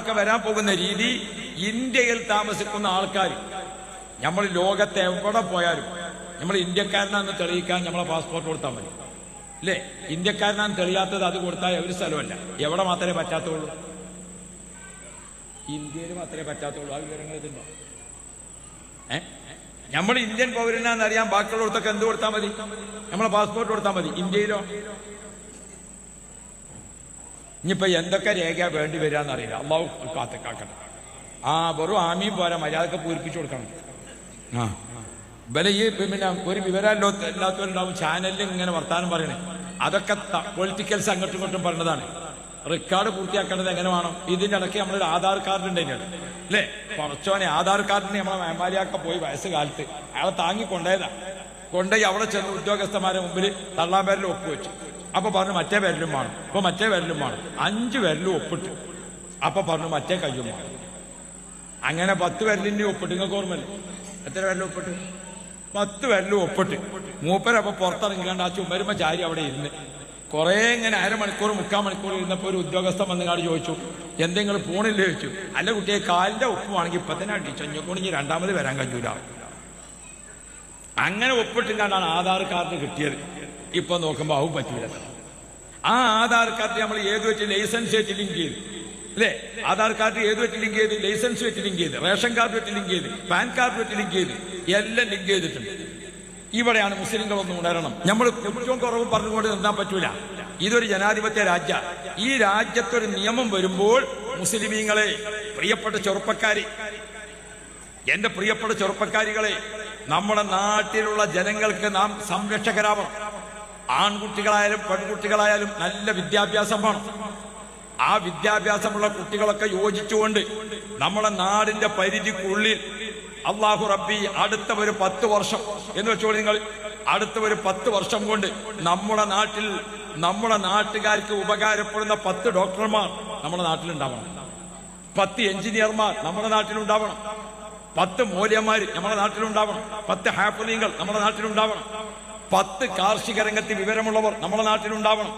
ഒക്കെ വരാൻ പോകുന്ന രീതി, ഇന്ത്യയിൽ താമസിക്കുന്ന ആൾക്കാർ, നമ്മൾ ലോകത്തെ എവിടെ പോയാലും നമ്മൾ ഇന്ത്യക്കാരനാണെന്ന് തെളിയിക്കാൻ നമ്മളെ പാസ്പോർട്ട് കൊടുത്താൽ മതി അല്ലേ? ഇന്ത്യക്കാരനാണെന്ന് തെളിയാത്തത് അത് കൊടുത്താൽ ഒരു സ്ഥലമല്ല. എവിടെ മാത്രമേ പറ്റാത്തുള്ളൂ? ഇന്ത്യയിൽ മാത്രമേ പറ്റാത്തുള്ളൂ. ആ വിവരങ്ങൾ ഇതുണ്ടോ? നമ്മൾ ഇന്ത്യൻ പൗരനാന്ന് അറിയാൻ ബാക്കിയുള്ളവർക്കൊക്കെ എന്ത് കൊടുത്താൽ മതി? നമ്മളെ പാസ്പോർട്ട് കൊടുത്താൽ മതി. ഇന്ത്യയിലോ? ഇനിയിപ്പോ എന്തൊക്കെ രേഖ വേണ്ടി വരികയെന്നറിയില്ല. അള്ളാഹു കാക്കട്ടെ. വെറും ആമീൻ പോരാ, മര്യാദക്ക് പൂരിപ്പിച്ചു കൊടുക്കണം. ഈ പിന്നെ ഒരു വിവരമില്ലാത്തവരുണ്ടാവും ചാനലിൽ ഇങ്ങനെ വർത്താനം പറയണേ. അതൊക്കെ പൊളിറ്റിക്കൽസ് അങ്ങോട്ടും ഇങ്ങോട്ടും പറഞ്ഞതാണ്. റെക്കോർഡ് പൂർത്തിയാക്കേണ്ടത് എങ്ങനെ വേണം? ഇതിന്റെ ഇടയ്ക്ക് നമ്മളൊരു ആധാർ കാർഡ് ഉണ്ട് അതിൻ്റെ അല്ലേ? കുറച്ചോനെ ആധാർ കാർഡിന് നമ്മളെ മേമാലിയൊക്കെ പോയി വയസ്സുകാലത്ത് അയാളെ താങ്ങി കൊണ്ടുപോയി അവിടെ ചെന്ന് ഉദ്യോഗസ്ഥന്മാരുടെ മുമ്പിൽ തള്ളാൻ പേരിൽ ഒപ്പുവെച്ചു. അപ്പൊ പറഞ്ഞു മറ്റേ പേരിലും വേണം. ഇപ്പൊ മറ്റേ പേരിലും വേണം. 5 പേരിലും ഒപ്പിട്ടു. അപ്പൊ പറഞ്ഞു മറ്റേ കയ്യും വേണം. അങ്ങനെ 10 പേരിലിന്റെ ഒപ്പിട്ട്. നിങ്ങൾക്ക് ഓർമ്മല്ലേ? എത്ര പേരിലും ഒപ്പിട്ട്? 10 പേരിലും ഒപ്പിട്ട്. മൂപ്പരപ്പൊ പുറത്തിറങ്ങിക്കാണ്ട് ആ ചുമരുമ്പോ ചാരി അവിടെ ഇരുന്ന് കുറെ ഇങ്ങനെ 1/2 മണിക്കൂർ 3/4 മണിക്കൂർ ഇരുന്നപ്പോ ഒരു ഉദ്യോഗസ്ഥൻ വന്നുകാട് ചോദിച്ചു, എന്തെങ്കിലും ഫോണില്ലേ ചോദിച്ചു. അല്ല കുട്ടിയെ, കാലിന്റെ ഒപ്പുവാണെങ്കിൽ ഇപ്പൊ തന്നെ അടിച്ചു, ഇനി രണ്ടാമത് വരാൻ കഴിയൂല. അങ്ങനെ ഒപ്പിട്ടുകൊണ്ടാണ് ആധാർ കാർഡ് കിട്ടിയത്. ഇപ്പൊ നോക്കുമ്പോ ആവും പറ്റൂല. ആ ആധാർ കാർഡ് നമ്മൾ ഏത് വെച്ച് ലൈസൻസ് വെച്ച് ലിങ്ക് ചെയ്ത് അല്ലേ? ആധാർ കാർഡ് ഏത് വെച്ച് ലിങ്ക് ചെയ്ത്? ലൈസൻസ് വെച്ച് ലിങ്ക് ചെയ്ത്, റേഷൻ കാർഡ് വെച്ച് ലിങ്ക് ചെയ്ത്, പാൻ കാർഡ് വെച്ച് ലിങ്ക് ചെയ്ത്, എല്ലാം ലിങ്ക് ചെയ്തിട്ടുണ്ട്. ഇവിടെയാണ് മുസ്ലിങ്ങളൊന്നും ഉണരണം. നമ്മൾ കുറ്റവും കുറവും പറഞ്ഞുകൊണ്ട് നിന്നാൻ പറ്റൂല. ഇതൊരു ജനാധിപത്യ രാജ്യ. ഈ രാജ്യത്തൊരു നിയമം വരുമ്പോൾ മുസ്ലിമീങ്ങളെ, പ്രിയപ്പെട്ട ചെറുപ്പക്കാരി, എന്റെ പ്രിയപ്പെട്ട ചെറുപ്പക്കാരികളെ, നമ്മുടെ നാട്ടിലുള്ള ജനങ്ങൾക്ക് നാം സംരക്ഷകരാവണം. ആൺകുട്ടികളായാലും പെൺകുട്ടികളായാലും നല്ല വിദ്യാഭ്യാസം വേണം. ആ വിദ്യാഭ്യാസമുള്ള കുട്ടികളൊക്കെ യോജിച്ചുകൊണ്ട് നമ്മുടെ നാടിന്റെ പരിധിക്കുള്ളിൽ അള്ളാഹു റബ്ബി അടുത്ത ഒരു 10 വർഷം എന്ന് വെച്ചോളൂ നിങ്ങൾ, അടുത്ത ഒരു 10 വർഷം കൊണ്ട് നമ്മുടെ നാട്ടിൽ നമ്മുടെ നാട്ടുകാർക്ക് ഉപകാരപ്പെടുന്ന 10 ഡോക്ടർമാർ നമ്മുടെ നാട്ടിലുണ്ടാവണം. 10 എഞ്ചിനീയർമാർ നമ്മുടെ നാട്ടിലുണ്ടാവണം. 10 മൗലവിമാർ നമ്മുടെ നാട്ടിലുണ്ടാവണം. 10 ഹാഫിളീങ്ങൾ നമ്മുടെ നാട്ടിലുണ്ടാവണം. 10 കാർഷിക രംഗത്ത് വിവരമുള്ളവർ നമ്മുടെ നാട്ടിലുണ്ടാവണം.